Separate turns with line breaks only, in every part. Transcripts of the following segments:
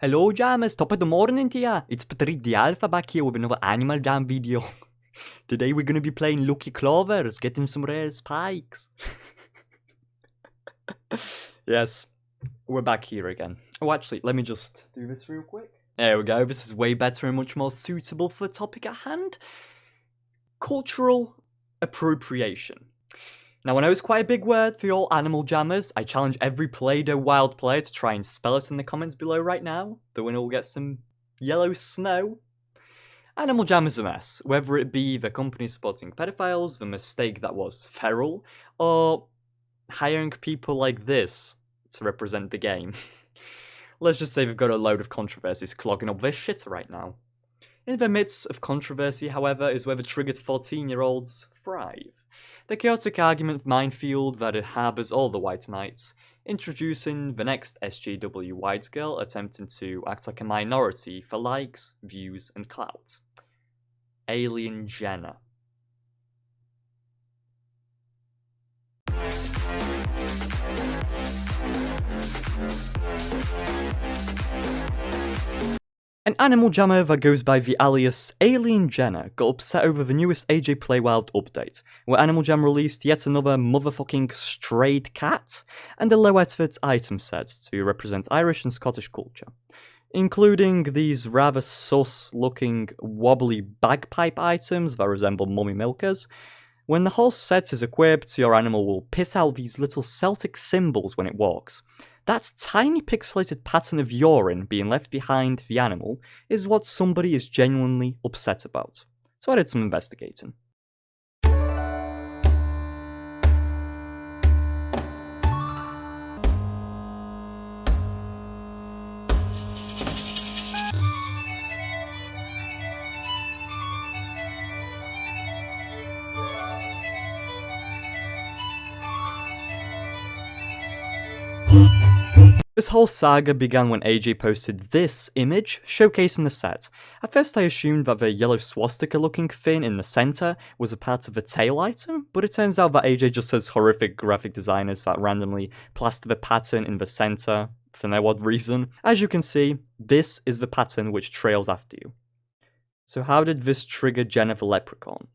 Hello jammers, top of the morning to ya. It's PatchTheAlpha back here with another Animal Jam video. Today we're gonna be playing Lucky Clovers, getting some rare spikes. Yes, we're back here again. Oh, actually, let me just do this real quick. There we go, this is way better and much more suitable for the topic at hand. Cultural appropriation. Now, I know it's quite a big word for you all animal jammers. I challenge every Play-Doh Wild player to try and spell it in the comments below right now. The winner will get some yellow snow. Animal jam is a mess, whether it be the company supporting pedophiles, the mistake that was feral, or hiring people like this to represent the game. Let's just say they've got a load of controversies clogging up their shit right now. In the midst of controversy, however, is where the triggered 14-year-olds thrive. The chaotic argument minefield that it harbours all the white knights, introducing the next SJW white girl attempting to act like a minority for likes, views, and clout. Alien Jenna. An animal jammer that goes by the alias Alien Jenna got upset over the newest AJ Play Wild update, where Animal Jam released yet another motherfucking strayed cat and a low-effort item set to represent Irish and Scottish culture, including these rather sus-looking wobbly bagpipe items that resemble mummy milkers. When the whole set is equipped, your animal will piss out these little Celtic symbols when it walks. That tiny pixelated pattern of urine being left behind the animal is what somebody is genuinely upset about. So I did some investigating. This whole saga began when AJ posted this image showcasing the set. At first I assumed that the yellow swastika looking fin in the center was a part of the tail item, but it turns out that AJ just has horrific graphic designers that randomly plaster the pattern in the center for no odd reason. As you can see, this is the pattern which trails after you. So how did this trigger Jenna the leprechaun?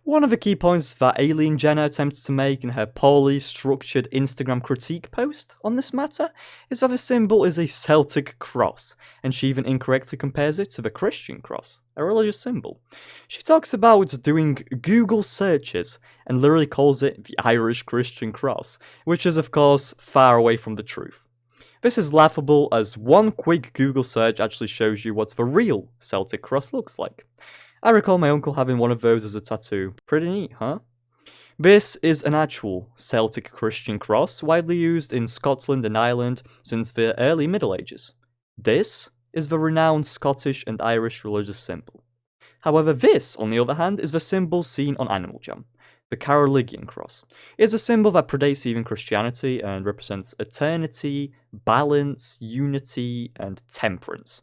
One of the key points that Alien Jenna attempts to make in her poorly structured Instagram critique post on this matter is that the symbol is a Celtic cross, and she even incorrectly compares it to the Christian cross, a religious symbol. She talks about doing Google searches and literally calls it the Irish Christian cross, which is of course far away from the truth. This is laughable as one quick Google search actually shows you what the real Celtic cross looks like. I recall my uncle having one of those as a tattoo. Pretty neat, huh? This is an actual Celtic Christian cross, widely used in Scotland and Ireland since the early Middle Ages. This is the renowned Scottish and Irish religious symbol. However, this, on the other hand, is the symbol seen on Animal Jam, the Carolingian cross. It is a symbol that predates even Christianity and represents eternity, balance, unity, and temperance.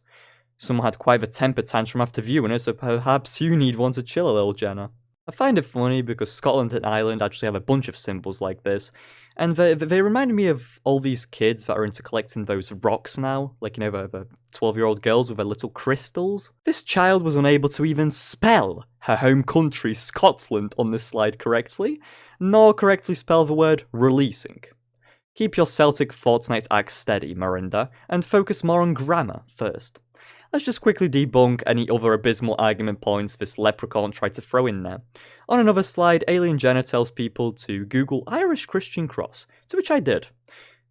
Someone had quite a temper tantrum after viewing it, so perhaps you need one to chill a little, Jenna. I find it funny because Scotland and Ireland actually have a bunch of symbols like this, and they remind me of all these kids that are into collecting those rocks now, like, the 12-year-old girls with their little crystals. This child was unable to even spell her home country, Scotland, on this slide correctly, nor correctly spell the word releasing. Keep your Celtic Fortnite act steady, Marinda, and focus more on grammar first. Let's just quickly debunk any other abysmal argument points this leprechaun tried to throw in there. On another slide, Alien Jenna tells people to Google Irish Christian cross, to which I did.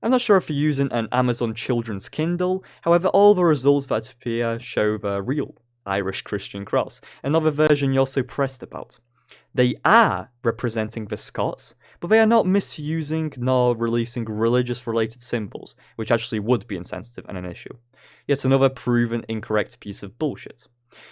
I'm not sure if you're using an Amazon Children's Kindle, however all the results that appear show the real Irish Christian cross, another version you're so pressed about. They are representing the Scots, but they are not misusing nor releasing religious-related symbols, which actually would be insensitive and an issue. Yet another proven incorrect piece of bullshit.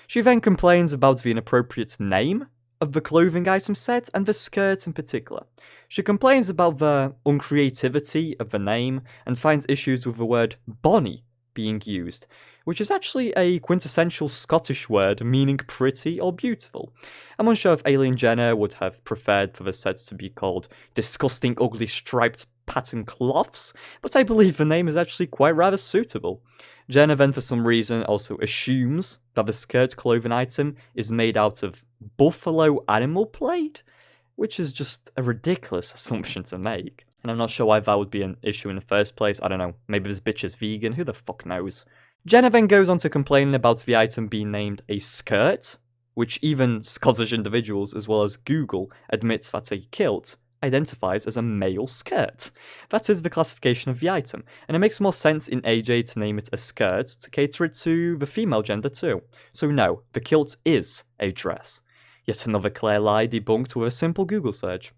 She then complains about the inappropriate name of the clothing item set and the skirt in particular. She complains about the uncreativity of the name and finds issues with the word Bonnie being used, which is actually a quintessential Scottish word meaning pretty or beautiful. I'm unsure if Alien Jenna would have preferred for the set to be called Disgusting Ugly Striped Pattern Cloths, but I believe the name is actually quite rather suitable. Jenna then, for some reason, also assumes that the skirt clothing item is made out of buffalo animal plate, which is just a ridiculous assumption to make. And I'm not sure why that would be an issue in the first place. I don't know, maybe this bitch is vegan, who the fuck knows? Jenna then goes on to complaining about the item being named a skirt, which even Scottish individuals, as well as Google, admits that a kilt identifies as a male skirt. That is the classification of the item, and it makes more sense in AJ to name it a skirt to cater it to the female gender too. So no, the kilt is a dress. Yet another clear lie debunked with a simple Google search.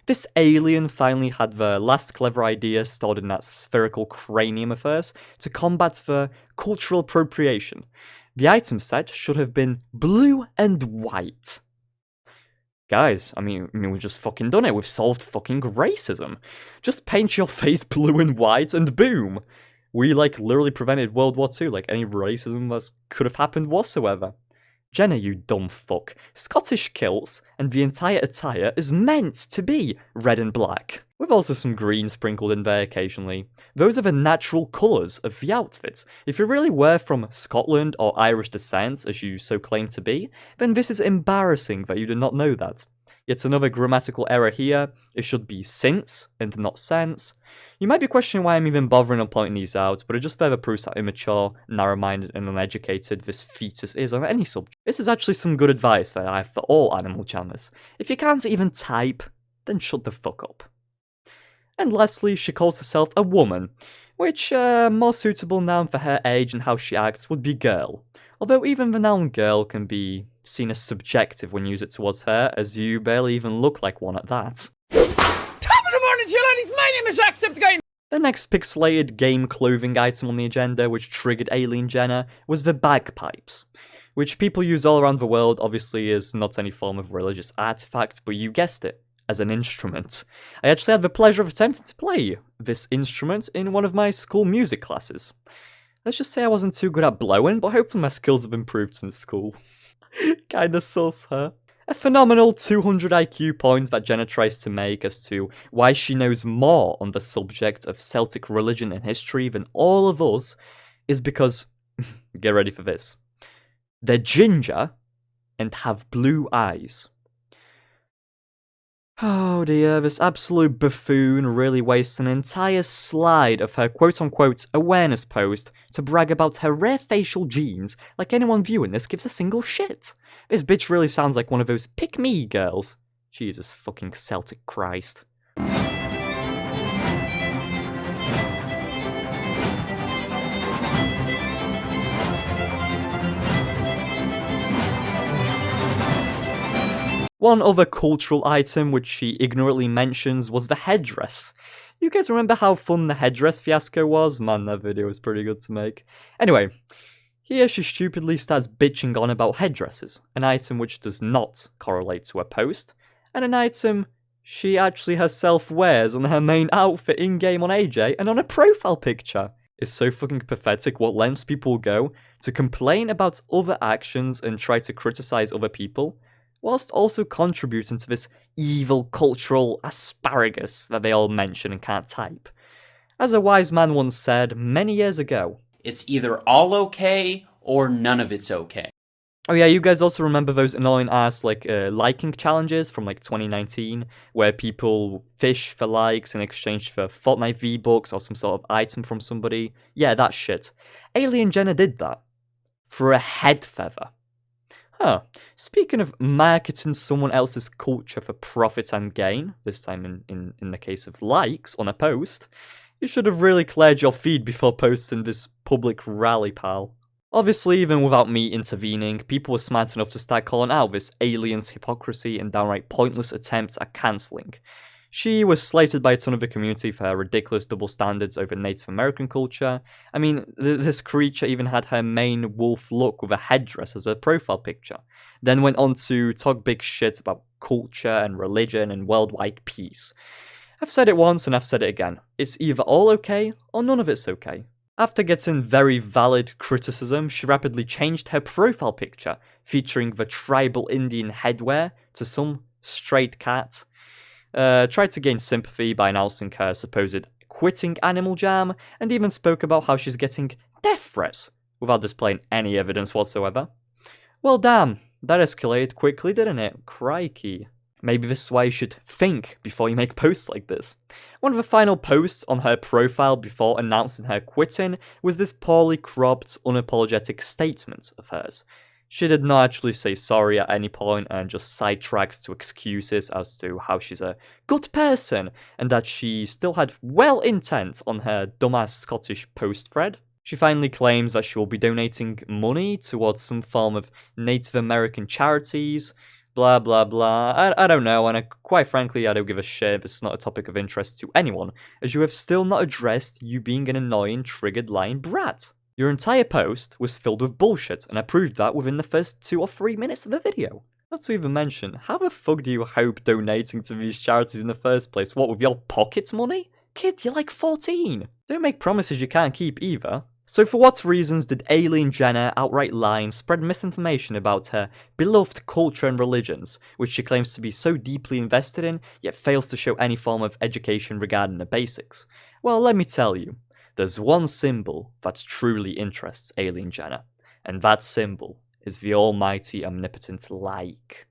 This alien finally had the last clever idea stored in that spherical cranium of hers to combat the cultural appropriation. The item set should have been blue and white. Guys, I mean, we've just fucking done it. We've solved fucking racism. Just paint your face blue and white and boom. We, literally prevented World War II, any racism that could have happened whatsoever. Jenna, you dumb fuck. Scottish kilts and the entire attire is meant to be red and black, with also some green sprinkled in there occasionally. Those are the natural colours of the outfit. If you really were from Scotland or Irish descent, as you so claim to be, then this is embarrassing that you did not know that. Yet another grammatical error here. It should be since and not sense. You might be questioning why I'm even bothering on pointing these out, but it just further proves how immature, narrow-minded, and uneducated this fetus is on any subject. This is actually some good advice that I have for all animal jammers. If you can't even type, then shut the fuck up. And lastly, she calls herself a woman, which, more suitable noun for her age and how she acts would be girl. Although even the noun girl can be seen as subjective when you use it towards her, as you barely even look like one at that.
Top of the morning to you ladies, my name is Jacksepticeye.
The next pixelated game clothing item on the agenda, which triggered Alien Jenna, was the Bagpipes, which people use all around the world. Obviously is not any form of religious artifact, but you guessed it, as an instrument. I actually had the pleasure of attempting to play this instrument in one of my school music classes. Let's just say I wasn't too good at blowing, but hopefully my skills have improved since school. Kinda sus, huh? A phenomenal 200 IQ points that Jenna tries to make as to why she knows more on the subject of Celtic religion and history than all of us is because, get ready for this, they're ginger and have blue eyes. Oh dear, this absolute buffoon really wastes an entire slide of her quote-unquote awareness post to brag about her rare facial genes like anyone viewing this gives a single shit. This bitch really sounds like one of those pick-me girls. Jesus fucking Celtic Christ. One other cultural item which she ignorantly mentions was the headdress. You guys remember how fun the headdress fiasco was? Man, that video was pretty good to make. Anyway, here she stupidly starts bitching on about headdresses, an item which does not correlate to her post, and an item she actually herself wears on her main outfit in-game on AJ and on a profile picture. It's so fucking pathetic what lengths people go to complain about other actions and try to criticize other people, whilst also contributing to this evil cultural asparagus that they all mention and can't type. As a wise man once said many years ago,
It's either all okay or none of it's okay.
oh yeah, you guys also remember those annoying ass liking challenges from 2019, where people fish for likes in exchange for Fortnite V-Bucks or some sort of item from somebody? Yeah, that shit. Alien Jenna did that. For a head feather. Huh. Speaking of marketing someone else's culture for profit and gain, this time in the case of likes on a post, you should have really cleared your feed before posting this public rally, pal. Obviously, even without me intervening, people were smart enough to start calling out this alien's hypocrisy and downright pointless attempts at cancelling. She was slated by a ton of the community for her ridiculous double standards over Native American culture. I mean, this creature even had her main wolf look with a headdress as her profile picture, then went on to talk big shit about culture and religion and worldwide peace. I've said it once and I've said it again. It's either all okay or none of it's okay. After getting very valid criticism, she rapidly changed her profile picture, featuring the tribal Indian headwear, to some straight cat. Tried to gain sympathy by announcing her supposed quitting Animal Jam, and even spoke about how she's getting death threats, without displaying any evidence whatsoever. Well damn, that escalated quickly, didn't it? Crikey. Maybe this is why you should think before you make posts like this. One of the final posts on her profile before announcing her quitting was this poorly cropped, unapologetic statement of hers. She did not actually say sorry at any point and just sidetracks to excuses as to how she's a good person and that she still had well intent on her dumbass Scottish post thread. She finally claims that she will be donating money towards some form of Native American charities, blah blah blah. I don't know, and quite frankly, I don't give a shit if it's not a topic of interest to anyone, as you have still not addressed you being an annoying, triggered, lying brat. Your entire post was filled with bullshit, and I proved that within the first 2 or 3 minutes of the video. Not to even mention, how the fuck do you hope donating to these charities in the first place? What, with your pocket money? Kid, you're like 14. Don't make promises you can't keep either. So for what reasons did Alien Jenna outright lie and spread misinformation about her beloved culture and religions, which she claims to be so deeply invested in, yet fails to show any form of education regarding the basics? Well, let me tell you, there's one symbol that truly interests Alien Jenna, and that symbol is the almighty omnipotent like.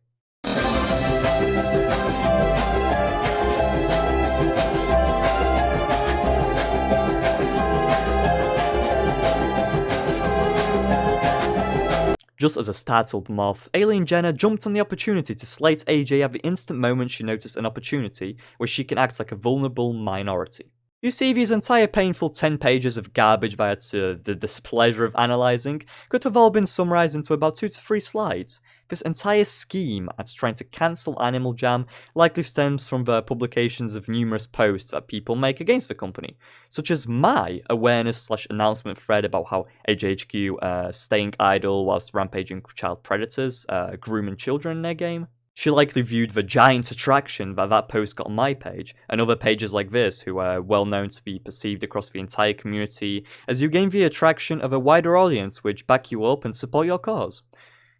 Just as a startled moth, Alien Jenna jumped on the opportunity to slate AJ at the instant moment she noticed an opportunity where she can act like a vulnerable minority. You see, these entire painful 10 pages of garbage that the displeasure of analysing could have all been summarised into about 2 to 3 slides. This entire scheme at trying to cancel Animal Jam likely stems from the publications of numerous posts that people make against the company, such as my awareness/announcement thread about how AJHQ staying idle whilst rampaging child predators, grooming children in their game. She likely viewed the giant attraction that post got on my page, and other pages like this, who are well known to be perceived across the entire community, as you gain the attraction of a wider audience which back you up and support your cause.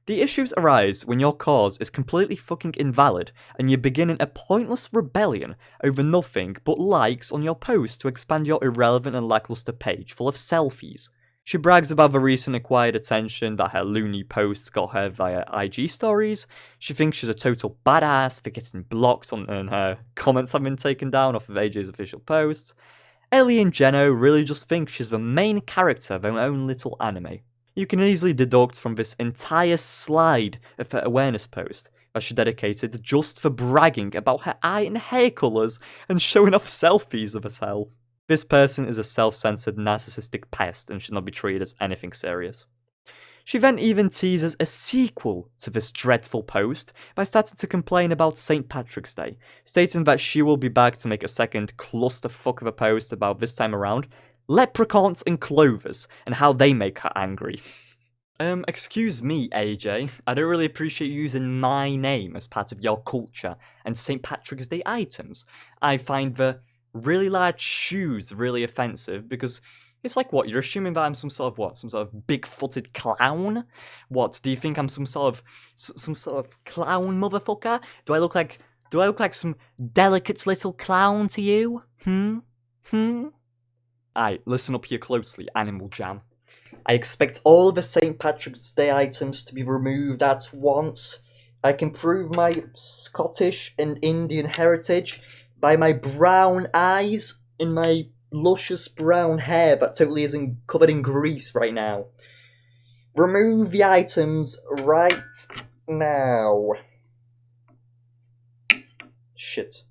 The issues arise when your cause is completely fucking invalid, and you're beginning a pointless rebellion over nothing but likes on your post to expand your irrelevant and lackluster page full of selfies. She brags about the recent acquired attention that her loony posts got her via IG stories. She thinks she's a total badass for getting blocked and her comments have been taken down off of AJ's official posts. Ellie and Jenno really just think she's the main character of her own little anime. You can easily deduct from this entire slide of her awareness post that she dedicated just for bragging about her eye and hair colours and showing off selfies of herself. This person is a self-censored narcissistic pest and should not be treated as anything serious. She then even teases a sequel to this dreadful post by starting to complain about St. Patrick's Day, stating that she will be back to make a second clusterfuck of a post about, this time around, leprechauns and clovers, and how they make her angry. Excuse me, AJ, I don't really appreciate you using my name as part of your culture and St. Patrick's Day items. I find the really large shoes really offensive, because it's like, what, you're assuming that I'm some sort of big-footed clown? What, do you think I'm some sort of clown motherfucker? Do I look like some delicate little clown to you? Aye, listen up here closely, Animal Jam. I expect all the St. Patrick's Day items to be removed at once. I can prove my Scottish and Indian heritage by my brown eyes and my luscious brown hair that totally isn't covered in grease right now. Remove the items right now. Shit.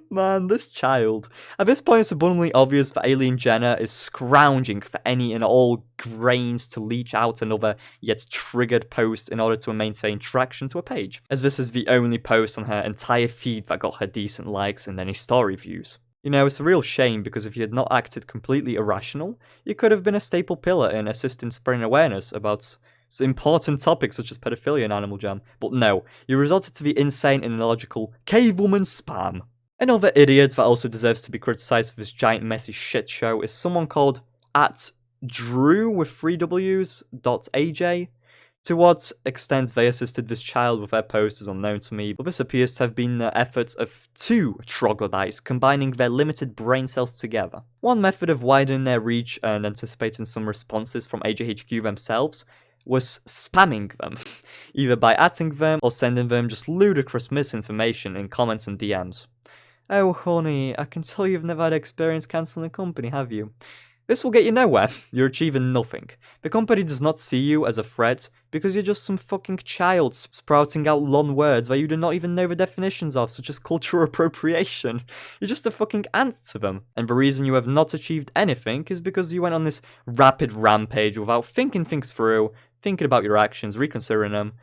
Man, this child. At this point, it's abundantly obvious that Alien Jenna is scrounging for any and all grains to leech out another yet triggered post in order to maintain traction to a page, as this is the only post on her entire feed that got her decent likes and any story views. You know, it's a real shame, because if you had not acted completely irrational, you could have been a staple pillar in assisting spreading awareness about important topics such as pedophilia and Animal Jam. But no, you resorted to the insane and illogical cavewoman spam. Another idiot that also deserves to be criticised for this giant messy shit show is someone called @Drew with 3 Ws .AJ. To what extent they assisted this child with their post is unknown to me, but this appears to have been the effort of two troglodytes combining their limited brain cells together. One method of widening their reach and anticipating some responses from AJHQ themselves was spamming them, either by @ing them or sending them just ludicrous misinformation in comments and DMs. Oh honey, I can tell you've never had experience cancelling a company, have you? This will get you nowhere. You're achieving nothing. The company does not see you as a threat because you're just some fucking child sprouting out long words that you do not even know the definitions of, such as cultural appropriation. You're just a fucking ant to them. And the reason you have not achieved anything is because you went on this rapid rampage without thinking things through, thinking about your actions, reconsidering them,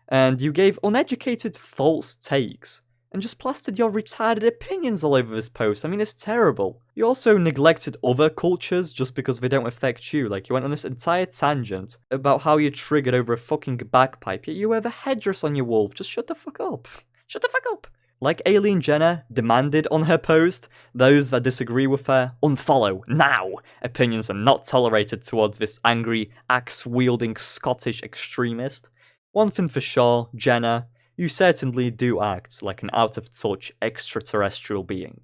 and you gave uneducated false takes and just plastered your retarded opinions all over this post. I mean, it's terrible. You also neglected other cultures just because they don't affect you. Like, you went on this entire tangent about how you triggered over a fucking bagpipe, yet you wear the headdress on your wolf. Just shut the fuck up. Shut the fuck up. Like Alien Jenner demanded on her post, those that disagree with her, unfollow, now! Opinions are not tolerated towards this angry, axe-wielding Scottish extremist. One thing for sure, Jenner, you certainly do act like an out-of-touch extraterrestrial being.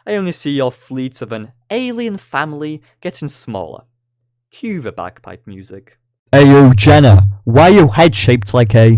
I only see your fleet of an alien family getting smaller. Cue the bagpipe music.
Ayo, Jenna, why are you head shaped like a...